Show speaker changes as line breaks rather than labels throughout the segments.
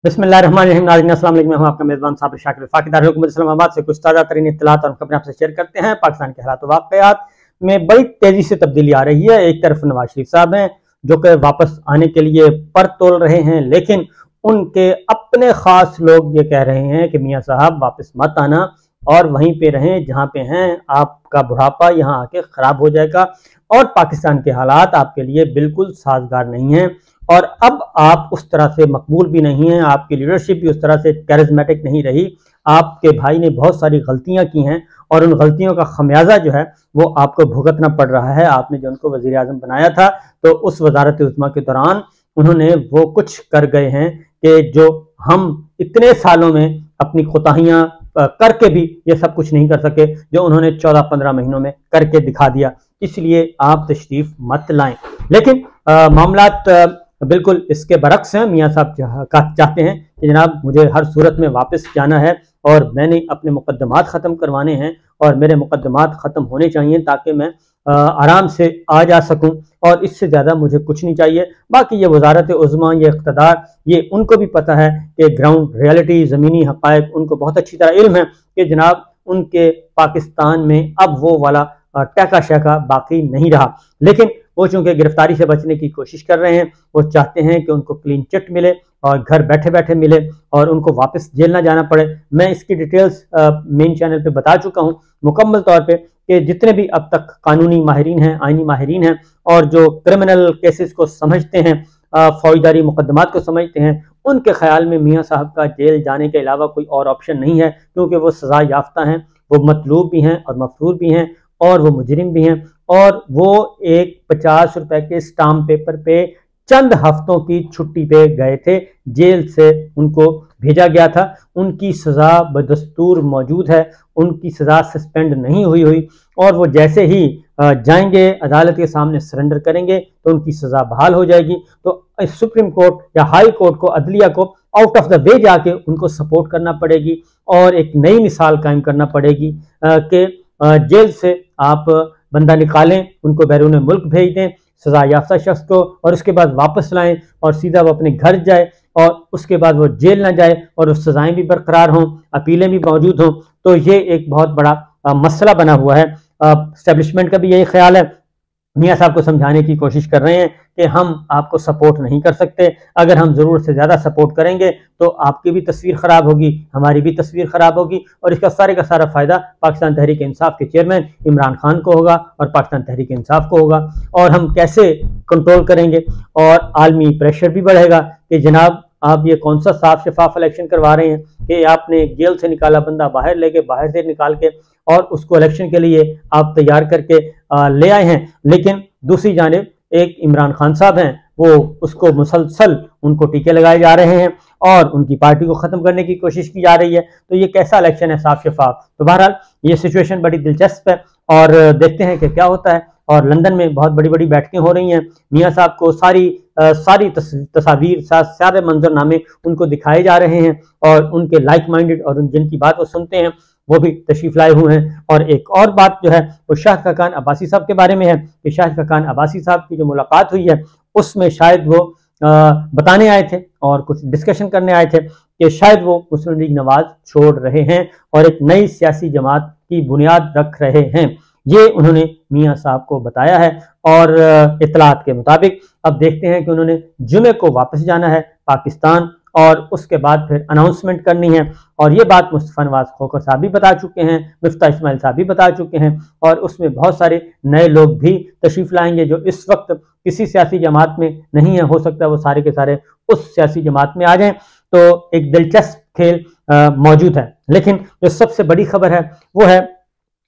बिस्मिल्लाहिर्रहमानिर्रहीम। नाज़रीन अस्सलाम वालेकुम। मैं हूं आपका मेज़बान साबिर शाकिर फाकिदार हुकूमत इस्लामाबाद से कुछ ताज़ा तरीन इत्तलात और खबरें आपसे शेयर करते हैं। पाकिस्तान के हालात वाक़यात में बड़ी तेजी से तब्दीली आ रही है। एक तरफ नवाज शरीफ साहब हैं जो कि वापस आने के लिए पर तोल रहे हैं, लेकिन उनके अपने खास लोग ये कह रहे हैं कि मियाँ साहब वापस मत आना और वहीं पे रहें जहाँ पे हैं। आपका बुढ़ापा यहाँ आके खराब हो जाएगा और पाकिस्तान के हालात आपके लिए बिल्कुल साजगार नहीं है और अब आप उस तरह से मकबूल भी नहीं हैं। आपकी लीडरशिप भी उस तरह से कैरिज्मेटिक नहीं रही। आपके भाई ने बहुत सारी गलतियां की हैं और उन गलतियों का खमियाजा जो है वो आपको भुगतना पड़ रहा है। आपने जो उनको वजीर आजम बनाया था तो उस वजारत उज़्मा के दौरान उन्होंने वो कुछ कर गए हैं कि जो हम इतने सालों में अपनी कोताहियां करके भी ये सब कुछ नहीं कर सके, जो उन्होंने 14-15 महीनों में करके दिखा दिया। इसलिए आप तशरीफ मत लाएं। लेकिन मामलात बिल्कुल इसके बरक्स हैं। मियाँ साहब चाहते हैं कि जनाब मुझे हर सूरत में वापस जाना है और मैंने अपने मुकदमात ख़त्म करवाने हैं और मेरे मुकदमात ख़त्म होने चाहिए ताकि मैं आराम से आ जा सकूं और इससे ज़्यादा मुझे कुछ नहीं चाहिए। बाकी ये वजारत उज़्मा, ये इक़्तिदार, ये उनको भी पता है कि ग्राउंड रियलिटी, ज़मीनी हक़ाइक़ उनको बहुत अच्छी तरह इल्म है कि जनाब उनके पाकिस्तान में अब वो वाला टैका शैका बाकी नहीं रहा। लेकिन वो चूंकि गिरफ्तारी से बचने की कोशिश कर रहे हैं, वो चाहते हैं कि उनको क्लीन चिट मिले और घर बैठे बैठे मिले और उनको वापस जेल ना जाना पड़े। मैं इसकी डिटेल्स मेन चैनल पे बता चुका हूँ मुकम्मल तौर पे कि जितने भी अब तक कानूनी माहिरीन हैं, आइनी माहिरीन हैं और जो क्रिमिनल केसेस को समझते हैं, फौजदारी मुकदमात को समझते हैं, उनके ख्याल में मियाँ साहब का जेल जाने के अलावा कोई और ऑप्शन नहीं है, क्योंकि वो सज़ा याफ्ता हैं, वो मतलूब भी हैं और मफरूर भी हैं और वो मुजरिम भी हैं और वो एक 50 रुपए के स्टाम्प पेपर पे चंद हफ्तों की छुट्टी पे गए थे। जेल से उनको भेजा गया था। उनकी सज़ा बदस्तूर मौजूद है, उनकी सज़ा सस्पेंड नहीं हुई और वो जैसे ही जाएंगे अदालत के सामने सरेंडर करेंगे तो उनकी सज़ा बहाल हो जाएगी। तो सुप्रीम कोर्ट या हाई कोर्ट को, अदलिया को आउट ऑफ द वे जाके उनको सपोर्ट करना पड़ेगी और एक नई मिसाल कायम करना पड़ेगी कि जेल से आप बंदा निकालें, उनको बैरून मुल्क भेज दें सजा याफ्ता शख्स को और उसके बाद वापस लाएं और सीधा वो अपने घर जाए और उसके बाद वो जेल ना जाए और उस सजाएं भी बरकरार हों, अपीलें भी मौजूद हों। तो ये एक बहुत बड़ा मसला बना हुआ है। एस्टेब्लिशमेंट का भी यही ख्याल है। मियाँ साहब को समझाने की कोशिश कर रहे हैं कि हम आपको सपोर्ट नहीं कर सकते। अगर हम ज़रूरत से ज़्यादा सपोर्ट करेंगे तो आपकी भी तस्वीर ख़राब होगी, हमारी भी तस्वीर ख़राब होगी और इसका सारे का सारा फ़ायदा पाकिस्तान तहरीक इंसाफ के चेयरमैन इमरान खान को होगा और पाकिस्तान तहरीक इंसाफ को होगा। और हम कैसे कंट्रोल करेंगे और आलमी प्रेशर भी बढ़ेगा कि जनाब आप ये कौन सा साफ शफाफ इलेक्शन करवा रहे हैं कि आपने जेल से निकाला बंदा बाहर लेके, बाहर से निकाल के और उसको इलेक्शन के लिए आप तैयार करके ले आए हैं। लेकिन दूसरी जानिब एक इमरान खान साहब हैं, वो उसको मुसलसल उनको टीके लगाए जा रहे हैं और उनकी पार्टी को ख़त्म करने की कोशिश की जा रही है। तो ये कैसा इलेक्शन है साफ शफाफ? तो बहरहाल ये सिचुएशन बड़ी दिलचस्प है और देखते हैं कि क्या होता है। और लंदन में बहुत बड़ी बड़ी बैठकें हो रही हैं। मियाँ साहब को सारी तस्वीर, सारे मंजरनामे उनको दिखाए जा रहे हैं और उनके लाइक माइंडेड और जिनकी बात वो सुनते हैं वो भी तशरीफ लाए हुए हैं। और एक और बात जो है वो शाहिद खाकान अब्बासी साहब के बारे में है कि शाहिद खाकान अब्बासी साहब की जो मुलाकात हुई है उसमें शायद वो बताने आए थे और कुछ डिस्कशन करने आए थे कि शायद वो मुस्लिम लीग नवाज छोड़ रहे हैं और एक नई सियासी जमात की बुनियाद रख रहे हैं। ये उन्होंने मियाँ साहब को बताया है और इत्तलात के मुताबिक अब देखते हैं कि उन्होंने जुमे को वापस जाना है पाकिस्तान और उसके बाद फिर अनाउंसमेंट करनी है। और ये बात मुस्तफ़ा नवाज खोखर साहब भी बता चुके हैं, मिफ्ता इस्माइल साहब भी बता चुके हैं और उसमें बहुत सारे नए लोग भी तशरीफ़ लाएंगे जो इस वक्त किसी सियासी जमात में नहीं है। हो सकता है वो सारे के सारे उस सियासी जमात में आ जाएं। तो एक दिलचस्प खेल मौजूद है। लेकिन जो सबसे बड़ी खबर है वो है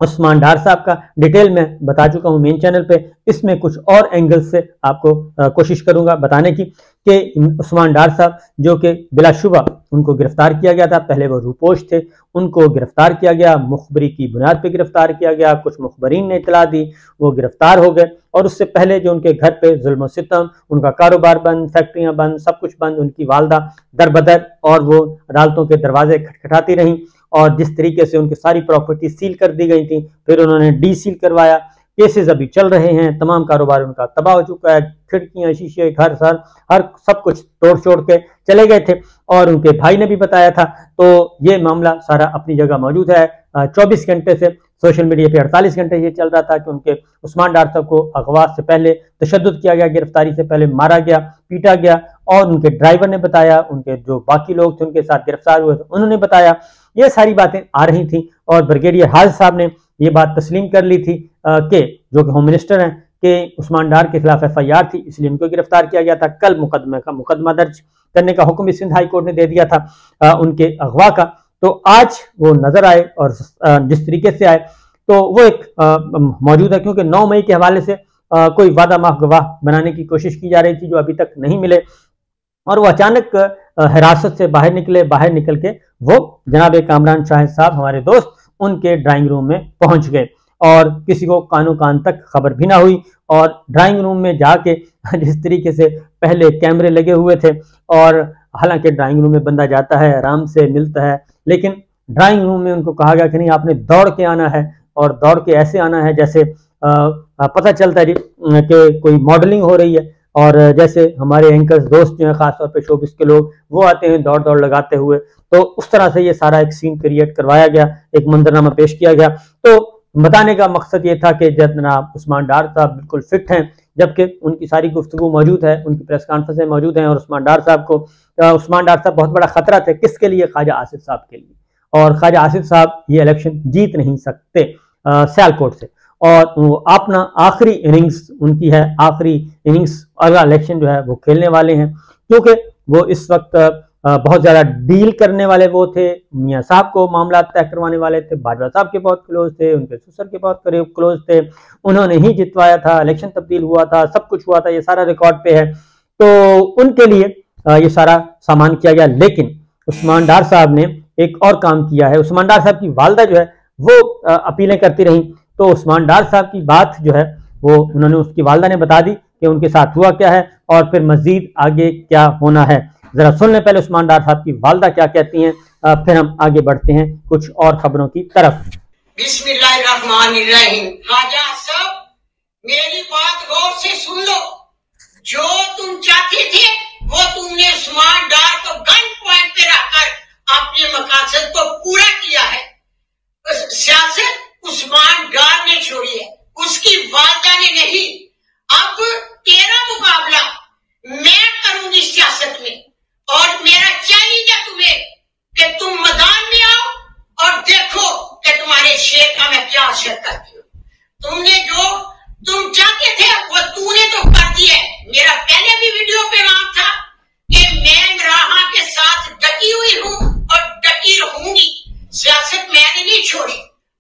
उस्मान डार साहब का। डिटेल में बता चुका हूँ मेन चैनल पे। इसमें कुछ और एंगल से आपको कोशिश करूंगा बताने की कि उस्मान डार साहब जो कि बिलाशुबा उनको गिरफ्तार किया गया था, पहले वो रूपोश थे, उनको गिरफ्तार किया गया, मुखबरी की बुनियाद पे गिरफ्तार किया गया। कुछ मुखबरीन ने इतला दी, वो गिरफ्तार हो गए और उससे पहले जो उनके घर पे जुल्म सितम, उनका कारोबार बंद, फैक्ट्रियां बंद, सब कुछ बंद, उनकी वालदा दरबदर और वो अदालतों के दरवाजे खटखटाती रहीं और जिस तरीके से उनकी सारी प्रॉपर्टी सील कर दी गई थी, फिर उन्होंने डी सील करवाया, केसेस अभी चल रहे हैं, तमाम कारोबार उनका तबाह हो चुका है, खिड़कियां, शीशे, घर सर हर सब कुछ तोड़ छोड़ के चले गए थे और उनके भाई ने भी बताया था। तो ये मामला सारा अपनी जगह मौजूद है। 24 घंटे से सोशल मीडिया पे 48 घंटे ये चल रहा था कि उनके उस्मान डार साहब को अगवा से पहले तशद्दुद किया गया, गिरफ्तारी से पहले मारा गया, पीटा गया, और उनके ड्राइवर ने बताया, उनके जो बाकी लोग थे उनके साथ गिरफ्तार हुए थे उन्होंने बताया। ये सारी बातें आ रही थी और ब्रिगेडियर हाजिर साहब ने ये बात तस्लीम कर ली थी कि जो कि होम मिनिस्टर हैं कि उस्मान डार के खिलाफ FIR थी, इसलिए उनको गिरफ्तार किया गया था। कल मुकदमा दर्ज करने का हुक्म भी सिंध हाई कोर्ट ने दे दिया था उनके अगवा का। तो आज वो नजर आए और जिस तरीके से आए तो वो एक मौजूद है, क्योंकि 9 मई के हवाले से कोई वादा माफ गवाह बनाने की कोशिश की जा रही थी जो अभी तक नहीं मिले, और वो अचानक हिरासत से बाहर निकले। बाहर निकल के वो जनाब कामरान शाहिद साहब, हमारे दोस्त, उनके ड्राइंग रूम में पहुंच गए और किसी को कानो कान तक खबर भी ना हुई। और ड्राइंग रूम में जाके जिस तरीके से पहले कैमरे लगे हुए थे, और हालांकि ड्राइंग रूम में बंदा जाता है, आराम से मिलता है, लेकिन ड्राइंग रूम में उनको कहा गया कि नहीं, आपने दौड़ के आना है, और दौड़ के ऐसे आना है जैसे पता चलता है कि कोई मॉडलिंग हो रही है। और जैसे हमारे एंकर्स दोस्त जो हैं, खासतौर पे शोबिस के लोग, वो आते हैं दौड़ दौड़ लगाते हुए, तो उस तरह से ये सारा एक सीन क्रिएट करवाया गया, एक मंजरनामा पेश किया गया। तो बताने का मकसद ये था कि जनाब उस्मान डार साहब बिल्कुल फिट हैं, जबकि उनकी सारी गुफ्तगू मौजूद है, उनकी प्रेस कॉन्फ्रेंस मौजूद हैं, और उस्मान डार साहब बहुत बड़ा खतरा थे। किसके लिए? ख्वाजा आसिफ साहब के लिए। और ख्वाजा आसिफ साहब ये इलेक्शन जीत नहीं सकते सियालकोट से, और वो अपना आखिरी इनिंग्स उनकी है, आखिरी इनिंग्स, अगला इलेक्शन जो है वो खेलने वाले हैं, क्योंकि वो इस वक्त बहुत ज़्यादा डील करने वाले वो थे। मियाँ साहब को मामला तय करवाने वाले थे, बाजवा साहब के बहुत क्लोज थे, उनके ससुर के बहुत करीब क्लोज थे, उन्होंने ही जितवाया था, इलेक्शन तब्दील हुआ था, सब कुछ हुआ था, ये सारा रिकॉर्ड पे है। तो उनके लिए ये सारा सामान किया गया। लेकिन उस्मान डार साहब ने एक और काम किया है। उस्मान डार साहब की वालदा जो है वो अपीलें करती रहीं, तो उस्मान डार साहब की बात जो है वो उन्होंने, उसकी वालदा ने बता दी कि उनके साथ हुआ क्या है और फिर मजीद आगे क्या होना है। जरा सुन लें पहले उस्मान डार साहब की वालदा क्या कहती हैं, फिर हम आगे बढ़ते हैं कुछ और खबरों की तरफ।
बिस्मिल्लाहिर्रहमानिर्रहीम। ख्वाजा साहब, मेरी बात गौर से सुन लो। जो तुम चाहते थे वो तुमने उस्मान डार को गन पॉइंट पे रखकर अपने मकसद को पूरा किया है। सियासत उस्मान डार ने छोड़ी है, उसकी वालदा ने नहीं। अब तेरा मुकाबला मैं करूंगी सियासत में, और मेरा चैलेंज है तुम्हें कि तुम मैदान में आओ और देखो कि तुम्हारे शेर का मैं क्या असर करती हूँ। तुमने जो तुम चाहते थे वो तूने तो कर दिया। मेरा पहले भी वीडियो पे नाम था कि मैं राहा के साथ डटी हुई हूँ और डटी रहूंगी। सियासत मैंने नहीं छोड़ी।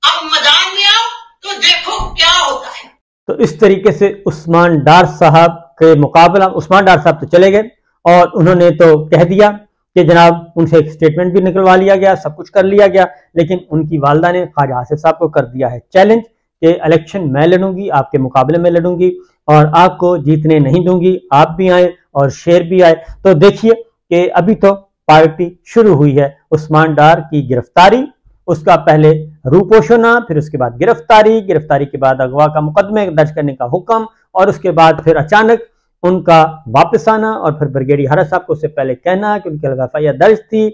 अब मैदान में आओ तो देखो क्या होता है।
तो इस तरीके से उस्मान डार साहब के मुकाबला, उस्मान डार साहब तो चले गए और उन्होंने तो कह दिया कि जनाब उनसे एक स्टेटमेंट भी निकलवा लिया गया, सब कुछ कर लिया गया, लेकिन उनकी वालदा ने ख्वाजा आसिफ साहब को कर दिया है चैलेंज कि इलेक्शन मैं लड़ूंगी, आपके मुकाबले में लड़ूंगी और आपको जीतने नहीं दूंगी, आप भी आए और शेर भी आए। तो देखिए कि अभी तो पार्टी शुरू हुई है। उस्मान डार की गिरफ्तारी, उसका पहले रूपोशना, फिर उसके बाद गिरफ्तारी, गिरफ्तारी के बाद अगवा का मुकदमे दर्ज करने का हुक्म, और उसके बाद फिर अचानक उनका वापस आना, और फिर ब्रिगेडियर हाजिर साहब को उससे पहले कहना कि उनके खिलाफ FIR दर्ज थी,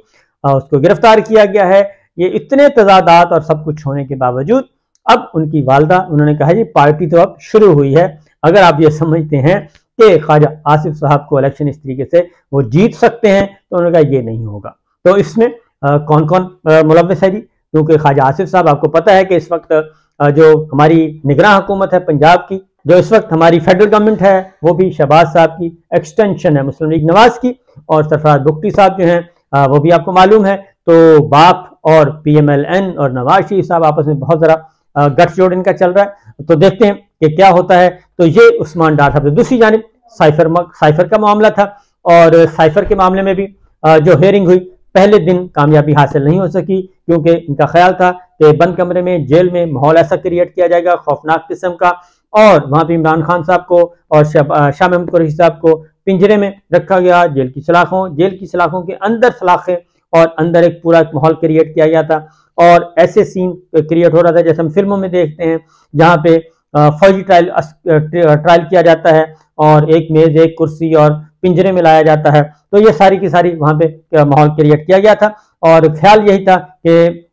उसको गिरफ्तार किया गया है। ये इतने तजादात और सब कुछ होने के बावजूद अब उनकी वालदा, उन्होंने कहा जी पार्टी तो अब शुरू हुई है। अगर आप ये समझते हैं कि ख्वाजा आसिफ साहब को इलेक्शन इस तरीके से वो जीत सकते हैं, तो उन्होंने कहा ये नहीं होगा। तो इसमें कौन कौन मुलव्वस है जी? क्योंकि ख्वाजा आसिफ साहब, आपको पता है कि इस वक्त जो हमारी निगरान हुकूमत है पंजाब की, जो इस वक्त हमारी फेडरल गवर्नमेंट है, वो भी शहबाज साहब की एक्सटेंशन है, मुस्लिम लीग नवाज की, और सरफराज बुगटी साहब जो हैं वो भी आपको मालूम है। तो बाप और PMLN और नवाज शरीफ साहब आपस में बहुत ज़रा गठजोड़ इनका चल रहा है। तो देखते हैं कि क्या होता है। तो ये उस्मान डार साहब। दूसरी जानिब साइफर का मामला था, और साइफर के मामले में भी जो हेयरिंग हुई, पहले दिन कामयाबी हासिल नहीं हो सकी, क्योंकि इनका ख्याल था कि बंद कमरे में, जेल में माहौल ऐसा क्रिएट किया जाएगा खौफनाक किस्म का, और वहां पे इमरान खान साहब को और शाह महमूद कुरैशी साहब को पिंजरे में रखा गया, जेल की सलाखों के अंदर सलाखें, और अंदर एक पूरा माहौल क्रिएट किया गया था। और ऐसे सीन क्रिएट हो रहा था जैसे हम फिल्मों में देखते हैं, जहाँ पे फौजी ट्रायल किया जाता है और एक मेज, एक कुर्सी और पिंजरे में लाया जाता है। तो ये सारी की सारी वहां पे माहौल क्रिएट किया गया था और ख्याल यही था कि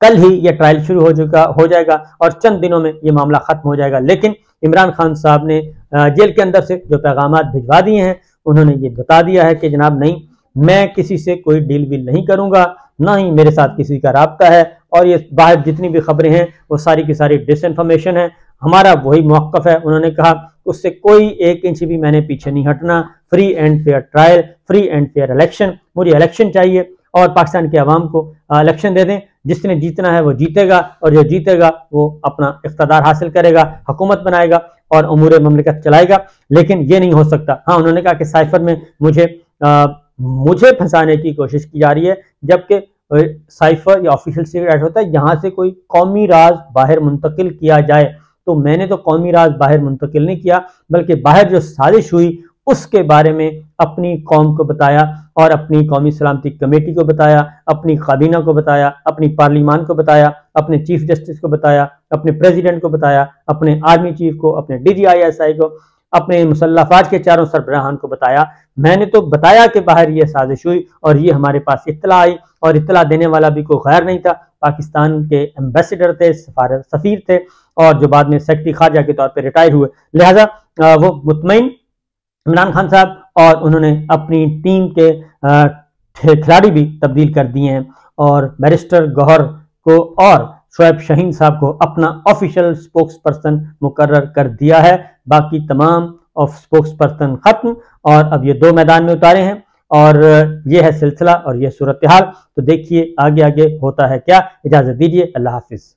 कल ही ये ट्रायल शुरू हो जाएगा और चंद दिनों में ये मामला खत्म हो जाएगा। लेकिन इमरान खान साहब ने जेल के अंदर से जो पैगामात भिजवा दिए हैं, उन्होंने ये बता दिया है कि जनाब नहीं, मैं किसी से कोई डील विल नहीं करूंगा, ना ही मेरे साथ किसी का राब्ता है, और ये बाहर जितनी भी खबरें हैं वो सारी की सारी डिसइंफॉर्मेशन है। हमारा वही मौक़िफ़ है। उन्होंने कहा उससे कोई 1 इंच भी मैंने पीछे नहीं हटना। Free and fair trial, free and fair election, मुझे इलेक्शन चाहिए और पाकिस्तान के अवाम को इलेक्शन दे दें। जिसने जीतना है वो जीतेगा और जो जीतेगा वो अपना इख्तिदार हासिल करेगा, हुकूमत बनाएगा और उमूर ममलिकत चलाएगा। लेकिन ये नहीं हो सकता। हाँ, उन्होंने कहा कि साइफर में मुझे फंसाने की कोशिश की जा रही है, जबकि साइफर या ऑफिशियल सीक्रेट होता है यहाँ से कोई कौमी राज बाहर मुंतकिल किया जाए। तो मैंने तो कौमी राज बाहर मुंतकिल नहीं किया, बल्कि बाहर जो साजिश हुई उसके बारे में अपनी कौम को बताया और अपनी कौमी सलामती कमेटी को बताया, अपनी काबीना को बताया, अपनी पार्लिमान को बताया, अपने चीफ जस्टिस को बताया, अपने प्रेसिडेंट को बताया, अपने आर्मी चीफ को, अपने DGISI को, अपने मुसल्लह फौज के चारों सरबराहान को बताया। मैंने तो बताया कि बाहर ये साजिश हुई और ये हमारे पास इत्तला आई, और इत्तला देने वाला भी कोई गैर नहीं था, पाकिस्तान के एम्बेसडर थे, सफीर थे, और जो बाद में सेक्रेटरी खारजा के तौर पर रिटायर हुए। लिहाजा वो मुतमईन इमरान खान साहब, और उन्होंने अपनी टीम के खिलाड़ी भी तब्दील कर दिए हैं और बैरिस्टर गौहर को और शोएब शाहीन साहब को अपना ऑफिशियल स्पोक्स पर्सन मुकर्रर कर दिया है। बाकी तमाम ऑफ स्पोक्स पर्सन खत्म और अब ये 2 मैदान में उतारे हैं और ये है सिलसिला और ये सूरत हाल। तो देखिए आगे आगे होता है क्या। इजाजत दीजिए, अल्लाह हाफिज।